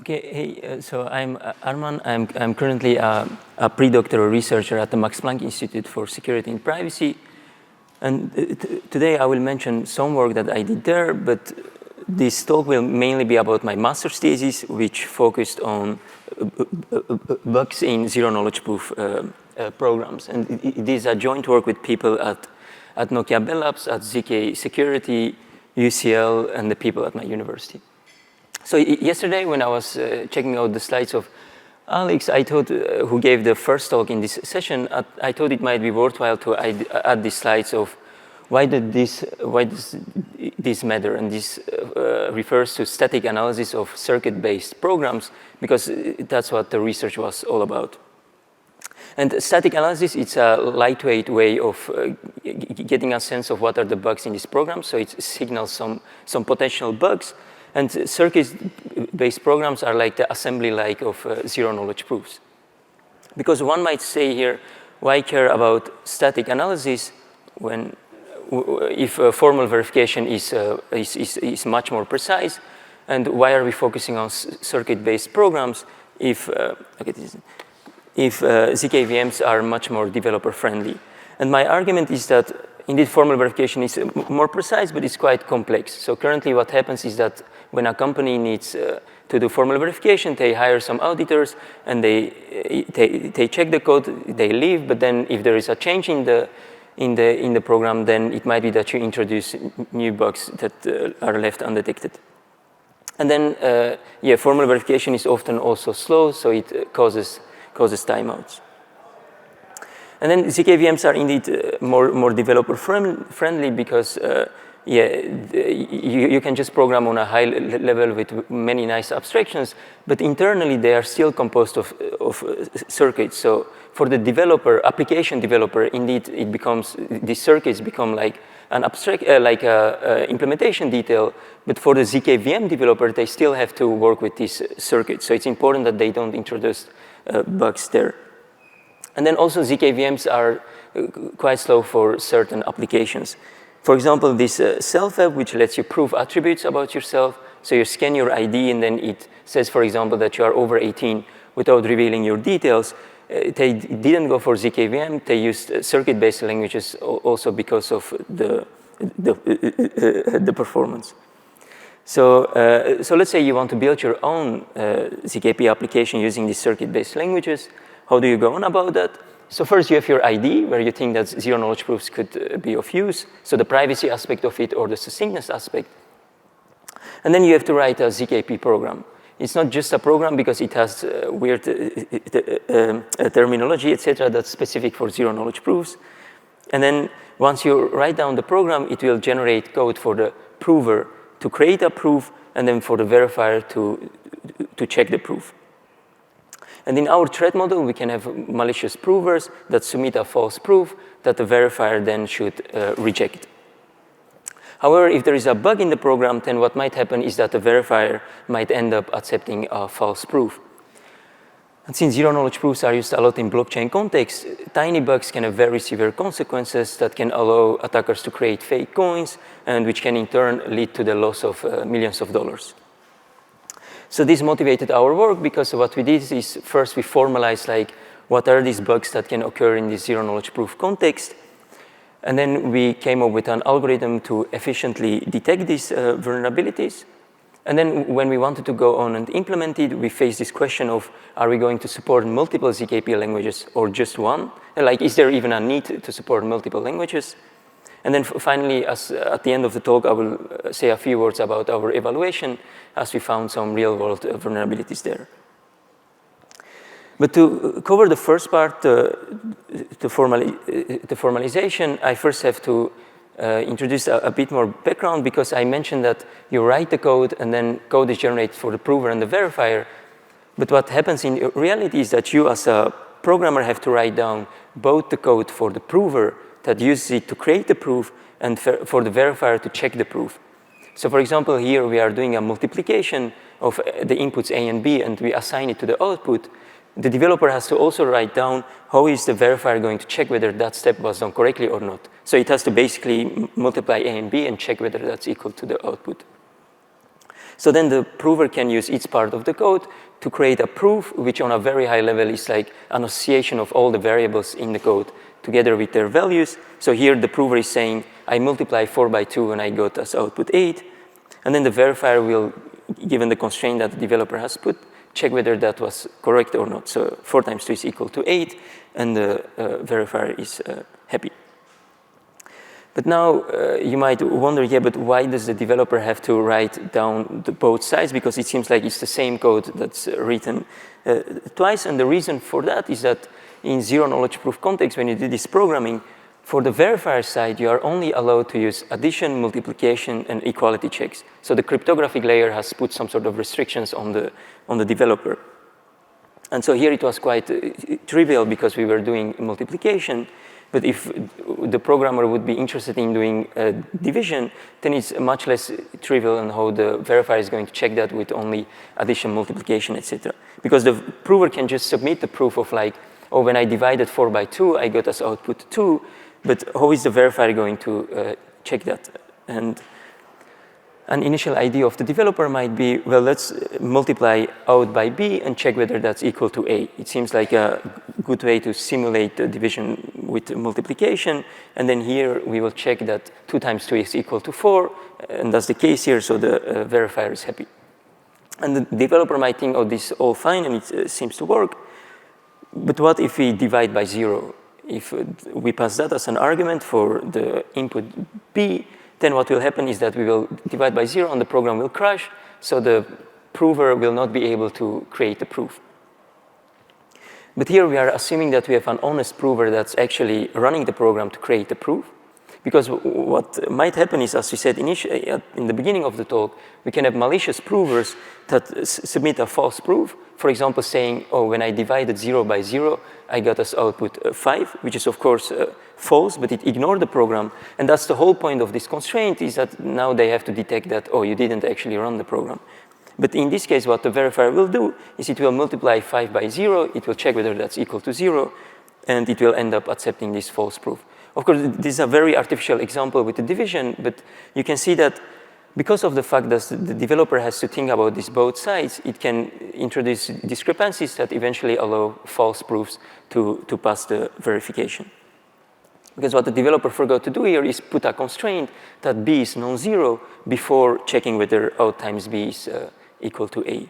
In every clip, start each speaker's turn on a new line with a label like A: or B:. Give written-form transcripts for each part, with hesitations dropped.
A: Okay, hey, so I'm Arman. I'm currently a pre-doctoral researcher at the Max Planck Institute for Security and Privacy. And today I will mention some work that I did there, but this talk will mainly be about my master's thesis, which focused on bugs in zero-knowledge proof programs. And it is a joint work with people at Nokia Bell Labs, at ZK Security, UCL, and the people at my university. So yesterday, when I was checking out the slides of Alex, I thought, who gave the first talk in this session, I thought it might be worthwhile to add these slides of why does this matter, and this refers to static analysis of circuit-based programs, because that's what the research was all about. And static analysis, it's a lightweight way of getting a sense of what are the bugs in this program, so it signals some potential bugs. And circuit-based programs are like the assembly-like of zero-knowledge proofs. Because one might say here, why care about static analysis when, if formal verification is much more precise, and why are we focusing on circuit-based programs if ZKVMs are much more developer-friendly? And my argument is that indeed formal verification is more precise, but it's quite complex. So currently what happens is that when a company needs to do formal verification, they hire some auditors and they check the code, they leave, but then if there is a change in the program, then it might be that you introduce new bugs that are left undetected. And then, formal verification is often also slow, so it causes timeouts. And then ZKVMs are indeed more developer friendly because you can just program on a high level with many nice abstractions, but internally they are still composed of circuits. So for the developer, application developer, indeed these circuits become like an abstract, like a implementation detail, but for the ZKVM developer, they still have to work with these circuits. So it's important that they don't introduce bugs there. And then also ZKVMs are quite slow for certain applications. For example, this self-app, which lets you prove attributes about yourself. So you scan your ID, and then it says, for example, that you are over 18 without revealing your details. They didn't go for ZKVM. They used circuit-based languages also because of the performance. So let's say you want to build your own ZKP application using these circuit-based languages. How do you go on about that? So first you have your ID, where you think that zero-knowledge proofs could be of use, so the privacy aspect of it or the succinctness aspect. And then you have to write a ZKP program. It's not just a program because it has weird terminology, etc., that's specific for zero-knowledge proofs. And then once you write down the program, it will generate code for the prover to create a proof, and then for the verifier to check the proof. And in our threat model, we can have malicious provers that submit a false proof that the verifier then should reject. However, if there is a bug in the program, then what might happen is that the verifier might end up accepting a false proof. And since zero-knowledge proofs are used a lot in blockchain context, tiny bugs can have very severe consequences that can allow attackers to create fake coins, and which can in turn lead to the loss of millions of dollars. So this motivated our work because what we did is first we formalized like what are these bugs that can occur in this zero-knowledge proof context. And then we came up with an algorithm to efficiently detect these vulnerabilities. And then when we wanted to go on and implement it, we faced this question of, are we going to support multiple ZKP languages or just one? Like, is there even a need to support multiple languages? And then finally, at the end of the talk, I will say a few words about our evaluation, as we found some real-world vulnerabilities there. But to cover the first part, the formalization, I first have to introduce a bit more background, because I mentioned that you write the code, and then code is generated for the prover and the verifier. But what happens in reality is that you, as a programmer, have to write down both the code for the prover that uses it to create the proof and for the verifier to check the proof. So for example, here we are doing a multiplication of the inputs A and B, and we assign it to the output. The developer has to also write down how is the verifier going to check whether that step was done correctly or not. So it has to basically multiply A and B and check whether that's equal to the output. So then the prover can use each part of the code to create a proof, which on a very high level is like an association of all the variables in the code together with their values. So here the prover is saying, I multiply 4 by 2 and I got as output 8. And then the verifier will, given the constraint that the developer has put, check whether that was correct or not. So 4 times 2 is equal to 8, and the verifier is happy. But now you might wonder, yeah, but why does the developer have to write down both sides? Because it seems like it's the same code that's written twice. And the reason for that is that in zero-knowledge proof context, when you do this programming, for the verifier side, you are only allowed to use addition, multiplication, and equality checks. So the cryptographic layer has put some sort of restrictions on the developer. And so here it was quite trivial because we were doing multiplication. But if the programmer would be interested in doing division, then it's much less trivial on how the verifier is going to check that with only addition, multiplication, etc. Because the prover can just submit the proof of like, oh, when I divided 4 by 2, I got as output 2. But how is the verifier going to check that? And an initial idea of the developer might be, well, let's multiply out by b and check whether that's equal to a. It seems like a good way to simulate the division with multiplication. And then here we will check that 2 times 2 is equal to 4. And that's the case here, so the verifier is happy. And the developer might think, oh, this is all fine and it seems to work. But what if we divide by 0? If we pass that as an argument for the input b, then what will happen is that we will divide by 0 and the program will crash, so the prover will not be able to create the proof. But here we are assuming that we have an honest prover that's actually running the program to create the proof. Because what might happen is, as we said initially, in the beginning of the talk, we can have malicious provers that submit a false proof. For example, saying, oh, when I divided 0 by 0, I got as output 5, which is, of course, false, but it ignored the program. And that's the whole point of this constraint, is that now they have to detect that, oh, you didn't actually run the program. But in this case, what the verifier will do is it will multiply 5 by 0, it will check whether that's equal to 0, and it will end up accepting this false proof. Of course, this is a very artificial example with the division, but you can see that because of the fact that the developer has to think about these both sides, it can introduce discrepancies that eventually allow false proofs to pass the verification. Because what the developer forgot to do here is put a constraint that b is non-zero before checking whether out times b is equal to a.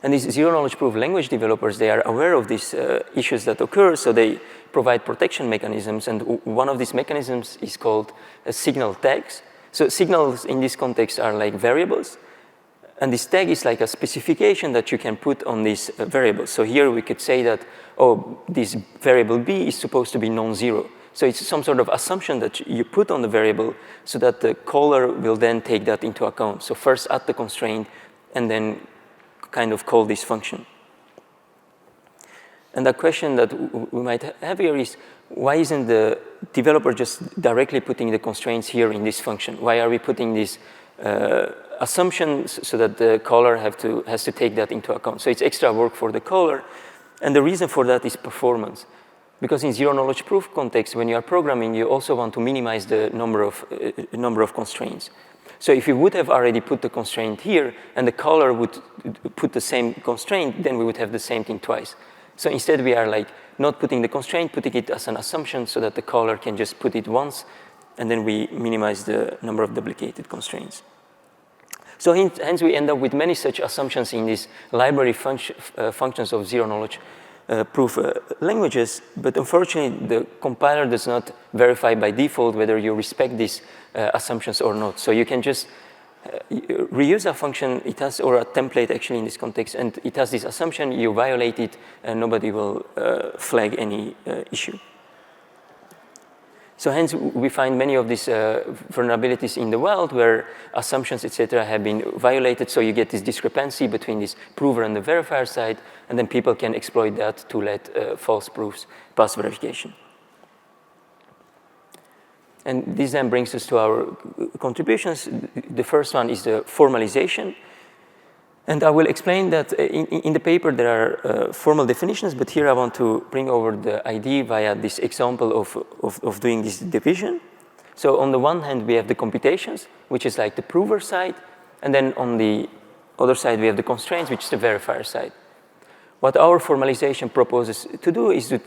A: And these zero-knowledge proof language developers, they are aware of these issues that occur, so they provide protection mechanisms, and one of these mechanisms is called signal tags. So signals in this context are like variables, and this tag is like a specification that you can put on these variables. So here we could say that, oh, this variable b is supposed to be non-zero. So it's some sort of assumption that you put on the variable so that the caller will then take that into account. So first add the constraint and then kind of call this function. And the question that we might have here is, why isn't the developer just directly putting the constraints here in this function? Why are we putting these assumptions so that the caller has to take that into account? So it's extra work for the caller. And the reason for that is performance. Because in zero-knowledge proof context, when you are programming, you also want to minimize the number of constraints. So if we would have already put the constraint here and the caller would put the same constraint, then we would have the same thing twice. So instead we are like not putting the constraint, putting it as an assumption so that the caller can just put it once, and then we minimize the number of duplicated constraints. So hence we end up with many such assumptions in these library functions of zero-knowledge proof languages, but unfortunately the compiler does not verify by default whether you respect these assumptions or not. So you can just reuse a function, it has, or a template actually in this context, and it has this assumption, you violate it, and nobody will flag any issue. So hence we find many of these vulnerabilities in the wild where assumptions, etc., have been violated, so you get this discrepancy between this prover and the verifier side, and then people can exploit that to let false proofs pass verification. And this then brings us to our contributions. The first one is the formalization. And I will explain that in the paper there are formal definitions, but here I want to bring over the idea via this example of doing this division. So on the one hand, we have the computations, which is like the prover side, And then on the other side, we have the constraints, which is the verifier side. What our formalization proposes to do is to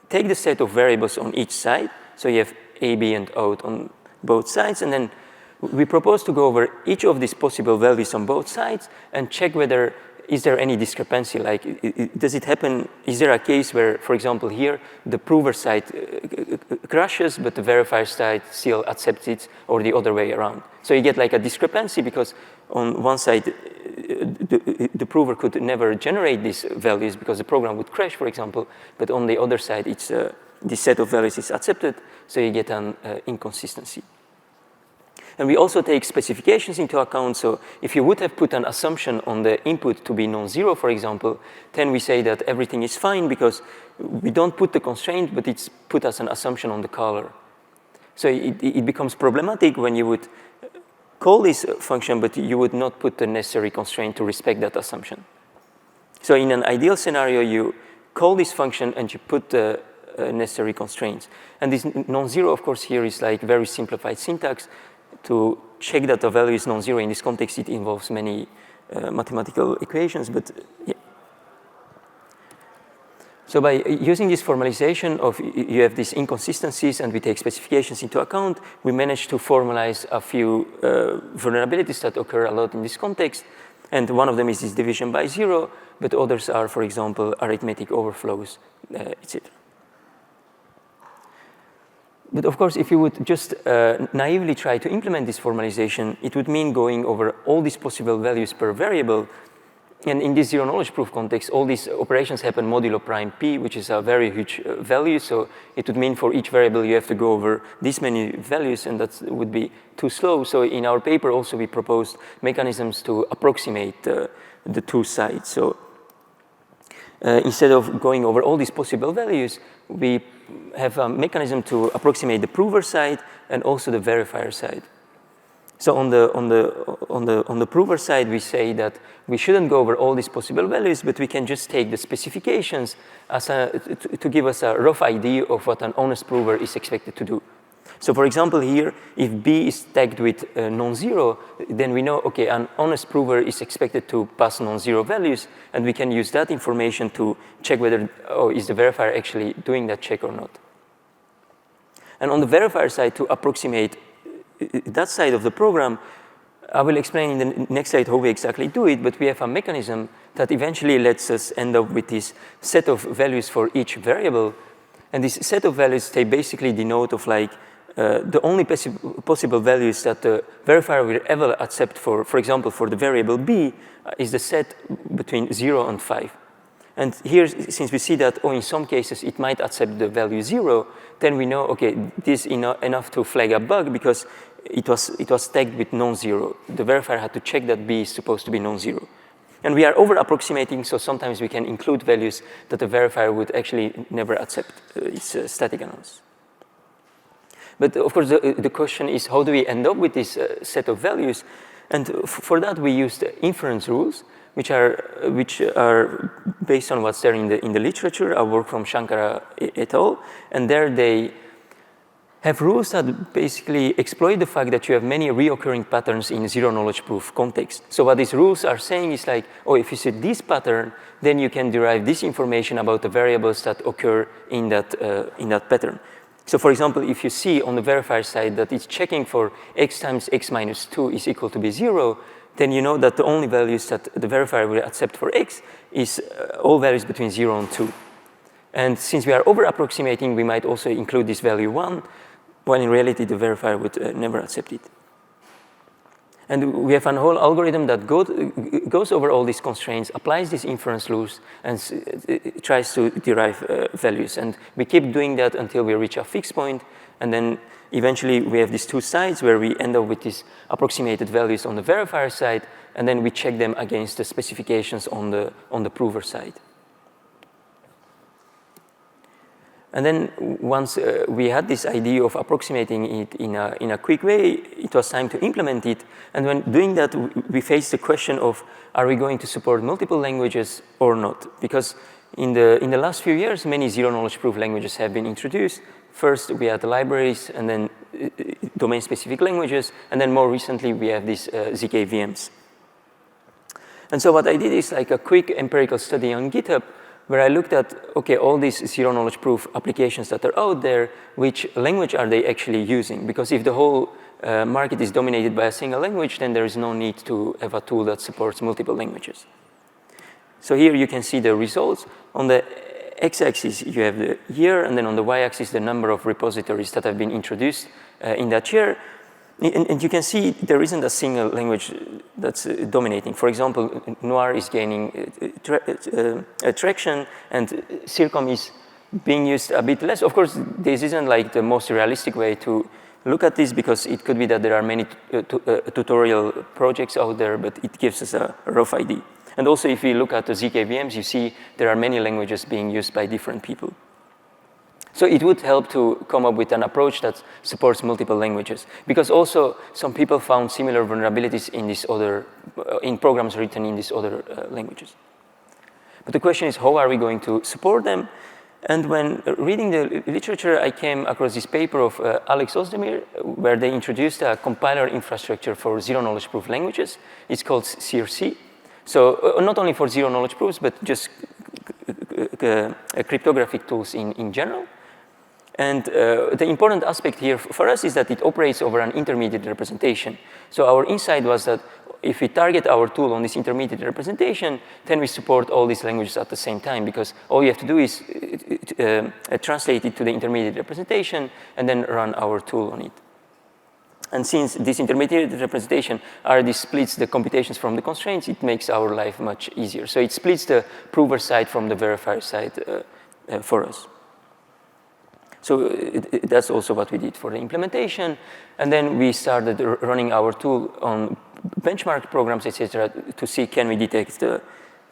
A: take the set of variables on each side. So you have A, B, and out on both sides. And then we propose to go over each of these possible values on both sides and check whether is there any discrepancy. Like, does it happen? Is there a case where, for example, here, the prover side crashes, but the verifier side still accepts it, or the other way around? So you get like a discrepancy because on one side, the prover could never generate these values because the program would crash, for example, but on the other side, it's this set of values is accepted, so you get an inconsistency. And we also take specifications into account. So if you would have put an assumption on the input to be non-zero, for example, then we say that everything is fine because we don't put the constraint, but it's put as an assumption on the caller. So it becomes problematic when you would call this function, but you would not put the necessary constraint to respect that assumption. So in an ideal scenario, you call this function and you put the necessary constraints. And this non-zero, of course, here is like very simplified syntax. To check that the value is non-zero in this context, it involves many mathematical equations, but yeah. So by using this formalization of, you have these inconsistencies and we take specifications into account, we manage to formalize a few vulnerabilities that occur a lot in this context. And one of them is this division by zero, but others are, for example, arithmetic overflows, etc. But of course, if you would just naively try to implement this formalization, it would mean going over all these possible values per variable. And in this zero-knowledge proof context, all these operations happen modulo prime p, which is a very huge value. So it would mean for each variable, you have to go over this many values, and that would be too slow. So in our paper also, we proposed mechanisms to approximate the two sides. So instead of going over all these possible values, we have a mechanism to approximate the prover side and also the verifier side. So on the prover side, we say that we shouldn't go over all these possible values, but we can just take the specifications as to give us a rough idea of what an honest prover is expected to do. So for example, here, if B is tagged with non-zero, then we know, okay, an honest prover is expected to pass non-zero values, and we can use that information to check whether, is the verifier actually doing that check or not. And on the verifier side, to approximate that side of the program, I will explain in the next slide how we exactly do it, but we have a mechanism that eventually lets us end up with this set of values for each variable. And this set of values, they basically denote of like, the only possible values that the verifier will ever accept for example, for the variable b, is the set between 0 and 5. And here, since we see that, in some cases it might accept the value 0, then we know, okay, this is enough to flag a bug because it was tagged with non-zero. The verifier had to check that b is supposed to be non-zero. And we are over-approximating, so sometimes we can include values that the verifier would actually never accept. It's static analysis. But of course, the question is, how do we end up with this set of values? And for that, we used inference rules, which are based on what's there in the literature. A work from Shankara et al. And there they have rules that basically exploit the fact that you have many reoccurring patterns in zero-knowledge proof context. So what these rules are saying is like, if you see this pattern, then you can derive this information about the variables that occur in that pattern. So for example, if you see on the verifier side that it's checking for x times x minus 2 is equal to be 0, then you know that the only values that the verifier will accept for x is all values between 0 and 2. And since we are over-approximating, we might also include this value 1, when in reality the verifier would never accept it. And we have a whole algorithm that goes over all these constraints, applies these inference rules, and tries to derive values. And we keep doing that until we reach a fixed point, and then eventually we have these two sides where we end up with these approximated values on the verifier side, and then we check them against the specifications on the prover side. And then once we had this idea of approximating it in a quick way, it was time to implement it. And when doing that, we faced the question of, are we going to support multiple languages or not? Because in the last few years, many zero-knowledge proof languages have been introduced, First, we had libraries, and then domain-specific languages, and then more recently, we have these ZK VMs. And so what I did is like a quick empirical study on GitHub, where I looked at, okay, all these zero-knowledge proof applications that are out there, which language are they actually using? Because if the whole market is dominated by a single language, then there is no need to have a tool that supports multiple languages. So here you can see the results. On the x-axis, you have the year, and then on the y-axis, the number of repositories that have been introduced in that year. And you can see there isn't a single language that's dominating. For example, Noir is gaining traction, and Circom is being used a bit less. Of course, this isn't like the most realistic way to look at this, because it could be that there are many tutorial projects out there, but it gives us a rough idea. And also, if we look at the ZK VMs, you see there are many languages being used by different people. So it would help to come up with an approach that supports multiple languages, because also some people found similar vulnerabilities in this other, in programs written in these other languages. But the question is, how are we going to support them? And when reading the literature, I came across this paper of Alex Ozdemir, where they introduced a compiler infrastructure for zero-knowledge proof languages. It's called CRC. So not only for zero-knowledge proofs, but just cryptographic tools in general. And the important aspect here for us is that it operates over an intermediate representation. So our insight was that if we target our tool on this intermediate representation, then we support all these languages at the same time, because all you have to do is translate it to the intermediate representation and then run our tool on it. And since this intermediate representation already splits the computations from the constraints, it makes our life much easier. So it splits the prover side from the verifier side for us. So that's also what we did for the implementation. And then we started running our tool on benchmark programs, etc., to see can we detect the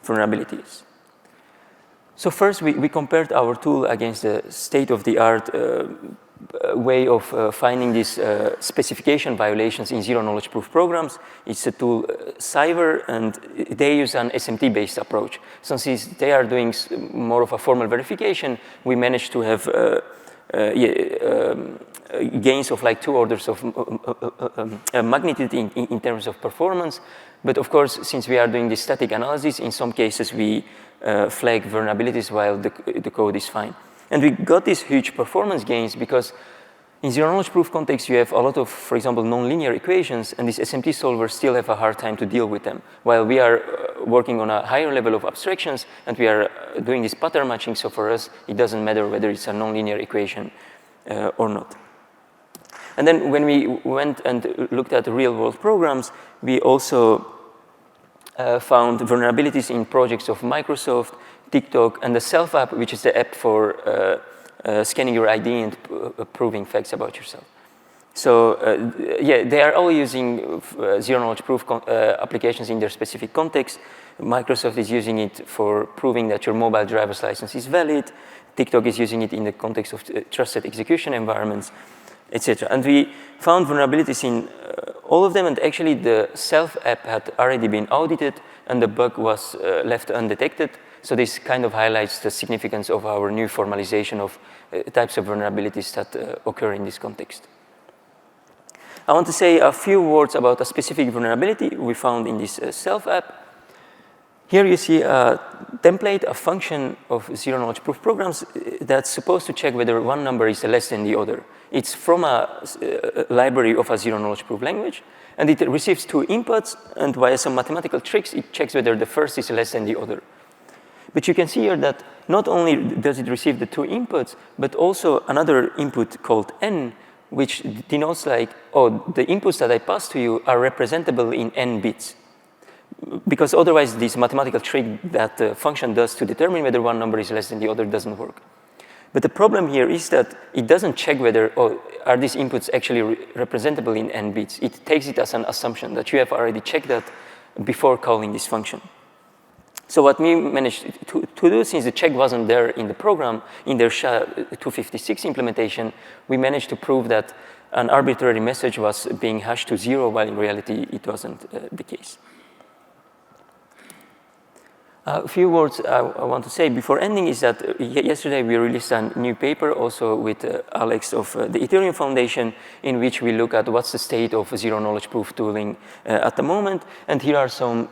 A: vulnerabilities. So first, we compared our tool against the state-of-the-art way of finding these specification violations in zero-knowledge proof programs. It's a tool, Cyber, and they use an SMT-based approach. So since they are doing more of a formal verification, we managed to have gains of like 2 orders of magnitude in terms of performance. But of course, since we are doing this static analysis, in some cases we flag vulnerabilities while the code is fine. And we got these huge performance gains because in zero-knowledge proof context, you have a lot of, for example, nonlinear equations, and these SMT solvers still have a hard time to deal with them, while we are working on a higher level of abstractions, and we are doing this pattern matching, so for us, it doesn't matter whether it's a nonlinear equation or not. And then when we went and looked at real-world programs, we also found vulnerabilities in projects of Microsoft, TikTok, and the Self app, which is the app for scanning your ID and proving facts about yourself. So yeah, they are all using zero-knowledge proof applications in their specific context. Microsoft is using it for proving that your mobile driver's license is valid. TikTok is using it in the context of trusted execution environments, etc. And we found vulnerabilities in all of them, and actually the Self app had already been audited, and the bug was left undetected. So this kind of highlights the significance of our new formalization of types of vulnerabilities that occur in this context. I want to say a few words about a specific vulnerability we found in this Self app. Here you see a template, a function of zero-knowledge proof programs that's supposed to check whether one number is less than the other. It's from a library of a zero-knowledge proof language, and it receives 2 inputs, and via some mathematical tricks, it checks whether the first is less than the other. But you can see here that not only does it receive the 2 inputs, but also another input called n, which denotes like, oh, the inputs that I pass to you are representable in n bits. Because otherwise, this mathematical trick that the function does to determine whether one number is less than the other doesn't work. But the problem here is that it doesn't check whether, oh, are these inputs actually representable in n bits. It takes it as an assumption that you have already checked that before calling this function. So what we managed to do, since the check wasn't there in the program, in their SHA-256 implementation, we managed to prove that an arbitrary message was being hashed to 0, while in reality it wasn't the case. A few words I want to say before ending is that yesterday we released a new paper also with Alex of the Ethereum Foundation, in which we look at what's the state of zero-knowledge proof tooling at the moment. And here are some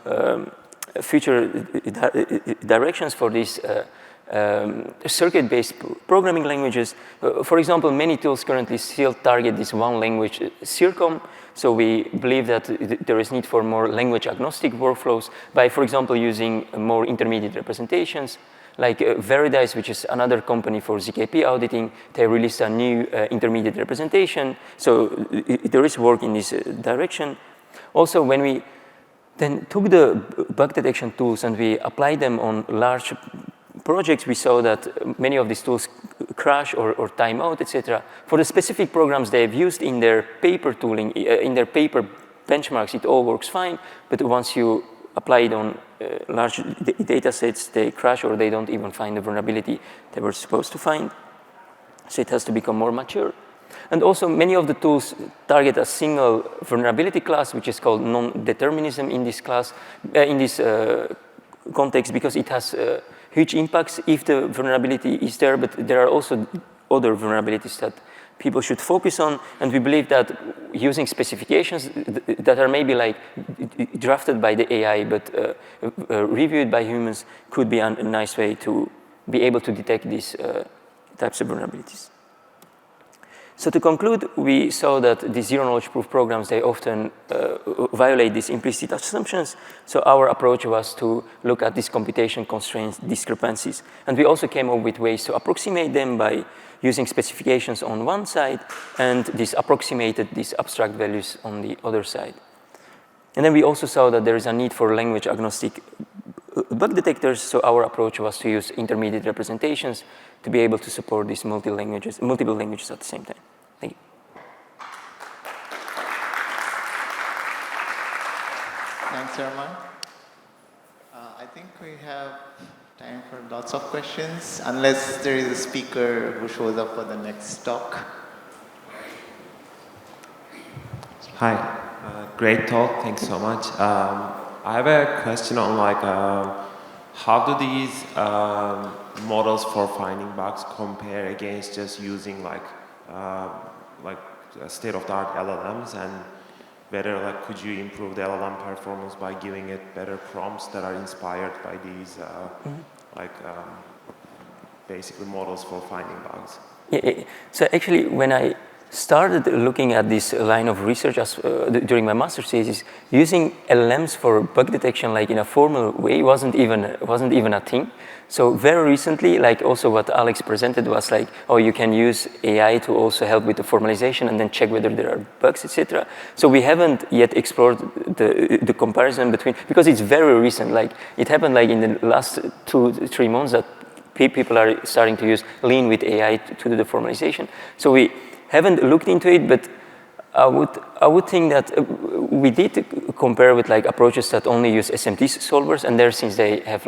A: future directions for these circuit-based programming languages. For example, many tools currently still target this one language, CIRCOM. So we believe that there is need for more language-agnostic workflows by, for example, using more intermediate representations. Like Veridice, which is another company for ZKP auditing, they released a new intermediate representation. So there is work in this direction. Also, when we then took the bug detection tools and we applied them on large projects, we saw that many of these tools crash or time out, etc. For the specific programs they have used in their paper tooling, in their paper benchmarks, it all works fine. But once you apply it on large data sets, they crash or they don't even find the vulnerability they were supposed to find. So it has to become more mature. And also, many of the tools target a single vulnerability class, which is called non-determinism in this class, in this context, because it has huge impacts if the vulnerability is there, but there are also other vulnerabilities that people should focus on, and we believe that using specifications that are maybe like drafted by the AI but reviewed by humans could be a nice way to be able to detect these types of vulnerabilities. So to conclude, we saw that the zero-knowledge proof programs, they often violate these implicit assumptions. So our approach was to look at these computation-constraint discrepancies. And we also came up with ways to approximate them by using specifications on one side and these abstract values on the other side. And then we also saw that there is a need for language-agnostic bug detectors, so our approach was to use intermediate representations to be able to support these multiple languages at the same time. Thank you.
B: Thanks, Herman. I think we have time for lots of questions, unless there is a speaker who shows up for the next talk.
C: Hi, great talk, thanks so much. I have a question on how do these models for finding bugs compare against just using state-of-the-art LLMs, and whether could you improve the LLM performance by giving it better prompts that are inspired by these basically models for finding bugs?
A: Yeah, so actually when I started looking at this line of research during my master's thesis, using LLMs for bug detection in a formal way wasn't even a thing. So very recently, also what Alex presented was you can use AI to also help with the formalization and then check whether there are bugs, etc. So we haven't yet explored the comparison between, because it's very recent. It happened in the last 2-3 months that people are starting to use Lean with AI to do the formalization. So we haven't looked into it, but I would think that we did compare with approaches that only use SMT solvers, and there, since they have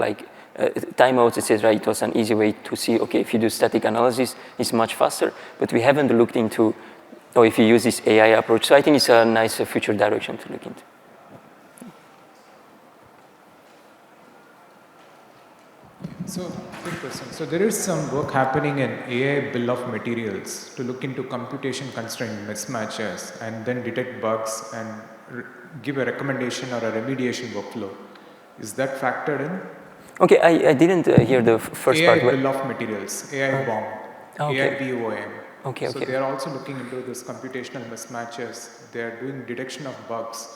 A: timeouts, etc., it was an easy way to see, okay, if you do static analysis, it's much faster. But we haven't looked into, if you use this AI approach. So I think it's a nice future direction to look into.
D: So, quick question. So there is some work happening in AI bill of materials to look into computation-constraint mismatches and then detect bugs and give a recommendation or a remediation workflow. Is that factored in?
A: Okay, I didn't hear the first
D: AI
A: part.
D: AI bill of materials, AI BOM,
A: okay.
D: AI BOM.
A: Okay,
D: so they are also looking into this computational mismatches. They are doing detection of bugs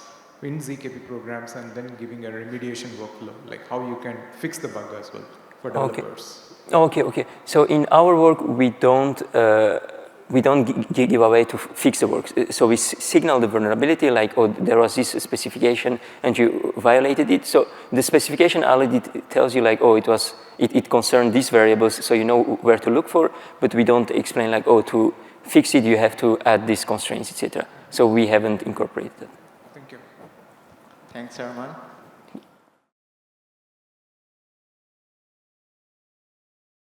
D: in ZKP programs and then giving a remediation workflow, like how you can fix the bug as well for developers.
A: Okay. So in our work, we don't give away to fix the work. So we signal the vulnerability, there was this specification and you violated it. So the specification already tells you it concerned these variables, so you know where to look for, but we don't explain to fix it, you have to add these constraints, etc. So we haven't incorporated that.
B: Thank you. Thanks, Herman.